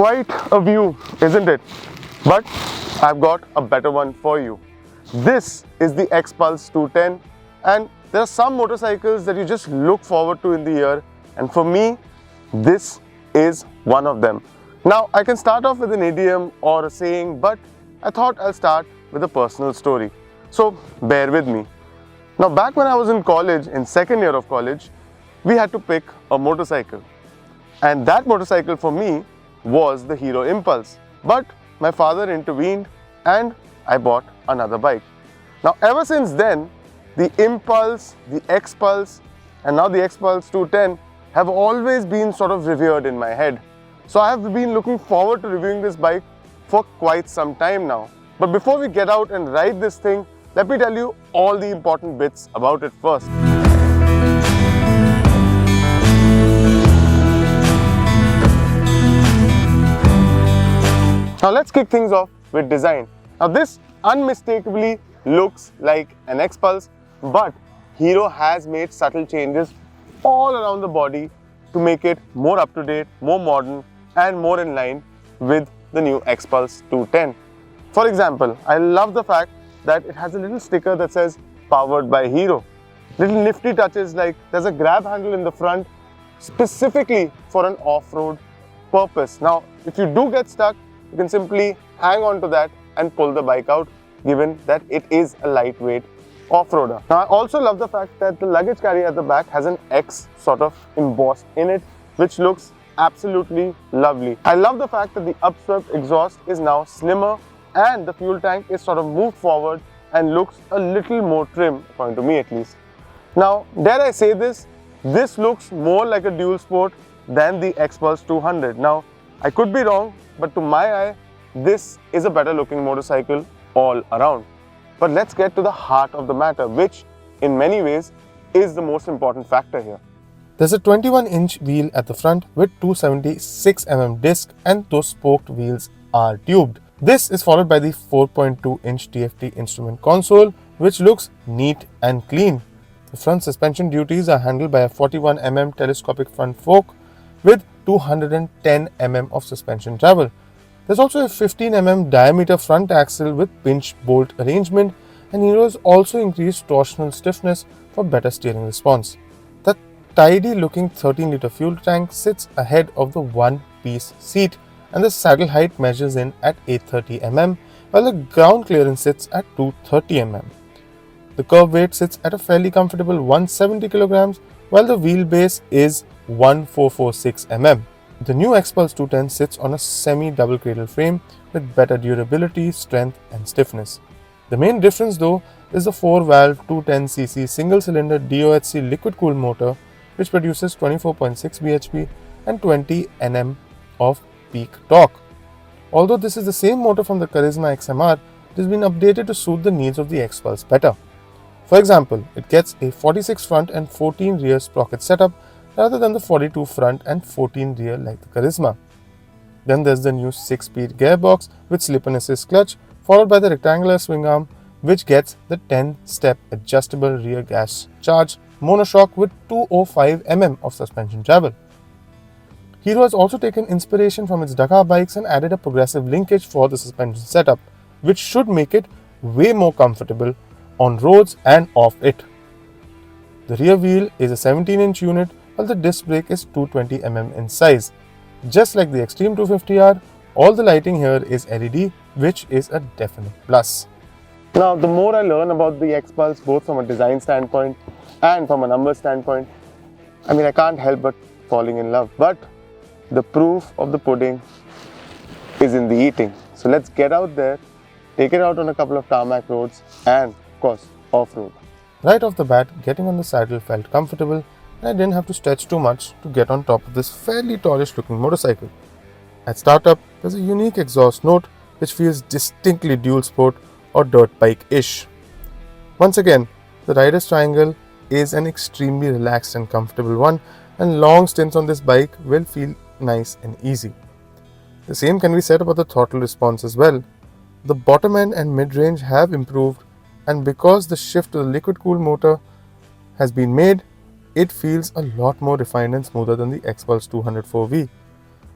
Quite a view, isn't it? But I've got a better one for you. This is the Xpulse 210, and there are some motorcycles that you just look forward to in the year, and for me, this is one of them. Now, I can start off with an idiom or a saying, but I thought I'll start with a personal story. So bear with me. Now, back when I was in college, in second year of college, we had to pick a motorcycle. And that motorcycle for me was the Hero Xpulse. But my father intervened and I bought another bike. Now, ever since then, the Impulse, the Xpulse, and now the Xpulse 210 have always been sort of revered in my head. So I have been looking forward to reviewing this bike for quite some time now. But before we get out and ride this thing, let me tell you all the important bits about it first. Now let's kick things off with design. Now this unmistakably looks like an Xpulse, but Hero has made subtle changes all around the body to make it more up-to-date, more modern, and more in line with the new Xpulse 210. For example, I love the fact that it has a little sticker that says powered by Hero. Little nifty touches like there's a grab handle in the front specifically for an off-road purpose. Now, if you do get stuck, you can simply hang on to that and pull the bike out, given that it is a lightweight off-roader. Now, I also love the fact that the luggage carrier at the back has an X sort of embossed in it, which looks absolutely lovely. I love the fact that the upswept exhaust is now slimmer and the fuel tank is sort of moved forward and looks a little more trim, according to me at least. Now, dare I say this looks more like a dual sport than the Xpulse 200. Now, I could be wrong, but to my eye, this is a better looking motorcycle all around. But let's get to the heart of the matter, which in many ways is the most important factor here. There's a 21-inch wheel at the front with 276mm disc, and those spoked wheels are tubed. This is followed by the 4.2-inch TFT instrument console, which looks neat and clean. The front suspension duties are handled by a 41mm telescopic front fork with 210mm of suspension travel. There's also a 15mm diameter front axle with pinch bolt arrangement, and Hero has also increased torsional stiffness for better steering response. The tidy looking 13-litre fuel tank sits ahead of the one-piece seat, and the saddle height measures in at 830mm, while the ground clearance sits at 230mm. The curb weight sits at a fairly comfortable 170 kg, while the wheelbase is 1446mm. The new Xpulse 210 sits on a semi-double cradle frame with better durability, strength and stiffness. The main difference though is the 4-valve 210cc single-cylinder DOHC liquid-cooled motor, which produces 24.6 bhp and 20 Nm of peak torque. Although this is the same motor from the Karizma XMR, it has been updated to suit the needs of the Xpulse better. For example, it gets a 46 front and 14 rear sprocket setup rather than the 42 front and 14 rear like the Karizma. Then there's the new 6-speed gearbox with slip-and assist clutch, followed by the rectangular swing arm, which gets the 10-step adjustable rear gas charge monoshock with 205mm of suspension travel. Hero has also taken inspiration from its Dakar bikes and added a progressive linkage for the suspension setup, which should make it way more comfortable on roads and off it. The rear wheel is a 17-inch unit, while the disc brake is 220mm in size. Just like the Extreme 250R, all the lighting here is LED, which is a definite plus. Now, the more I learn about the Xpulse, both from a design standpoint and from a number standpoint, I can't help but falling in love. But the proof of the pudding is in the eating. So let's get out there, take it out on a couple of tarmac roads and, of course, off-road. Right off the bat, getting on the saddle felt comfortable, and I didn't have to stretch too much to get on top of this fairly tallish looking motorcycle. At startup, there's a unique exhaust note which feels distinctly dual sport or dirt bike-ish. Once again, the rider's triangle is an extremely relaxed and comfortable one, and long stints on this bike will feel nice and easy. The same can be said about the throttle response as well. The bottom end and mid-range have improved, and because the shift to the liquid-cooled motor has been made, it feels a lot more refined and smoother than the Xpulse 204V.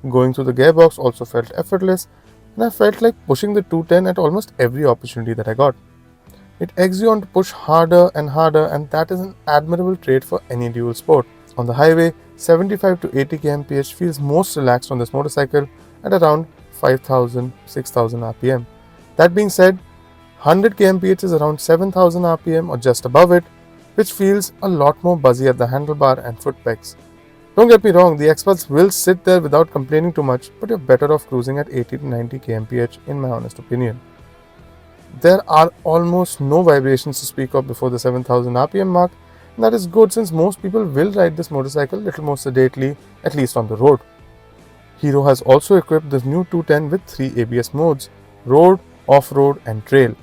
Going through the gearbox also felt effortless, and I felt like pushing the 210 at almost every opportunity that I got. It eggs you on to push harder, and that is an admirable trait for any dual sport. On the highway, 75 to 80 kmph feels most relaxed on this motorcycle at around 5000 6000 rpm. That being said, 100 kmph is around 7000 rpm or just above it, which feels a lot more buzzy at the handlebar and foot pegs. Don't get me wrong, the Xpulse will sit there without complaining too much, but you're better off cruising at 80 to 90 kmph in my honest opinion. There are almost no vibrations to speak of before the 7000 rpm mark, and that is good since most people will ride this motorcycle a little more sedately, at least on the road. Hero has also equipped this new 210 with 3 ABS modes: road, off-road and trail.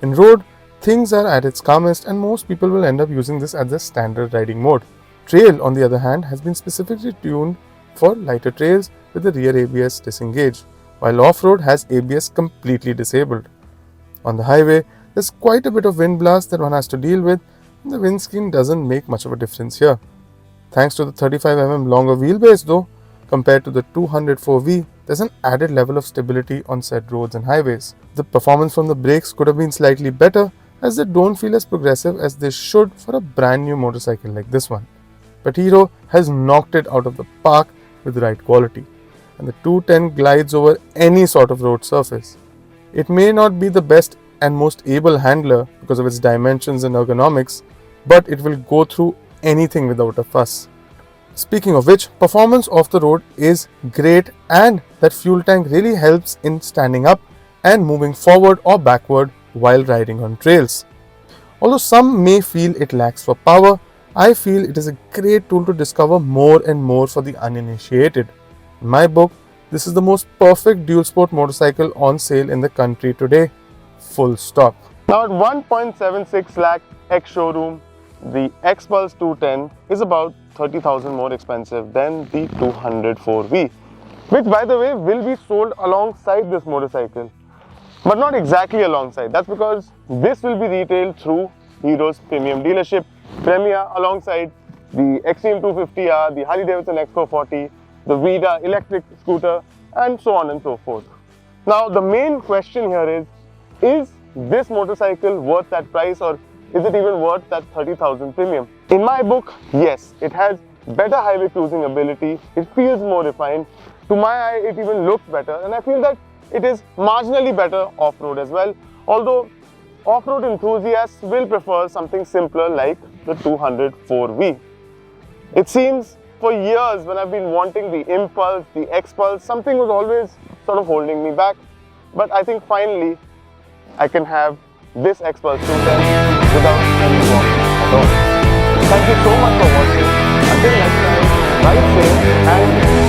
In road, things are at its calmest and most people will end up using this as the standard riding mode. Trail, on the other hand, has been specifically tuned for lighter trails with the rear ABS disengaged, while off-road has ABS completely disabled. On the highway, there's quite a bit of wind blast that one has to deal with, and the windscreen doesn't make much of a difference here. Thanks to the 35mm longer wheelbase though, compared to the 204V, there's an added level of stability on said roads and highways. The performance from the brakes could have been slightly better, as they don't feel as progressive as they should for a brand new motorcycle like this one. But Hero has knocked it out of the park with the right quality, and the 210 glides over any sort of road surface. It may not be the best and most able handler because of its dimensions and ergonomics, but it will go through anything without a fuss. Speaking of which, performance off the road is great, and that fuel tank really helps in standing up and moving forward or backward while riding on trails. Although some may feel it lacks for power, I feel it is a great tool to discover more and more for the uninitiated. In my book, this is the most perfect dual sport motorcycle on sale in the country today. Full stop. Now at 1.76 lakh ex-showroom, the Xpulse 210 is about 30,000 more expensive than the 204V, which by the way will be sold alongside this motorcycle. But not exactly alongside. That's because this will be retailed through Hero's premium dealership, Premier, alongside the Xtreme 250R, the Harley Davidson X440, the Vida electric scooter, and so on and so forth. Now the main question here is this motorcycle worth that price, or is it even worth that 30,000 premium? In my book, yes, it has better highway cruising ability, it feels more refined, to my eye it even looks better, and I feel that it is marginally better off-road as well, although off-road enthusiasts will prefer something simpler like the 204V. It seems for years when I've been wanting the Impulse, the Xpulse, something was always sort of holding me back, but I think finally I can have this Xpulse 210 without any walking at all. Thank you so much for watching. Until next time, ride safe and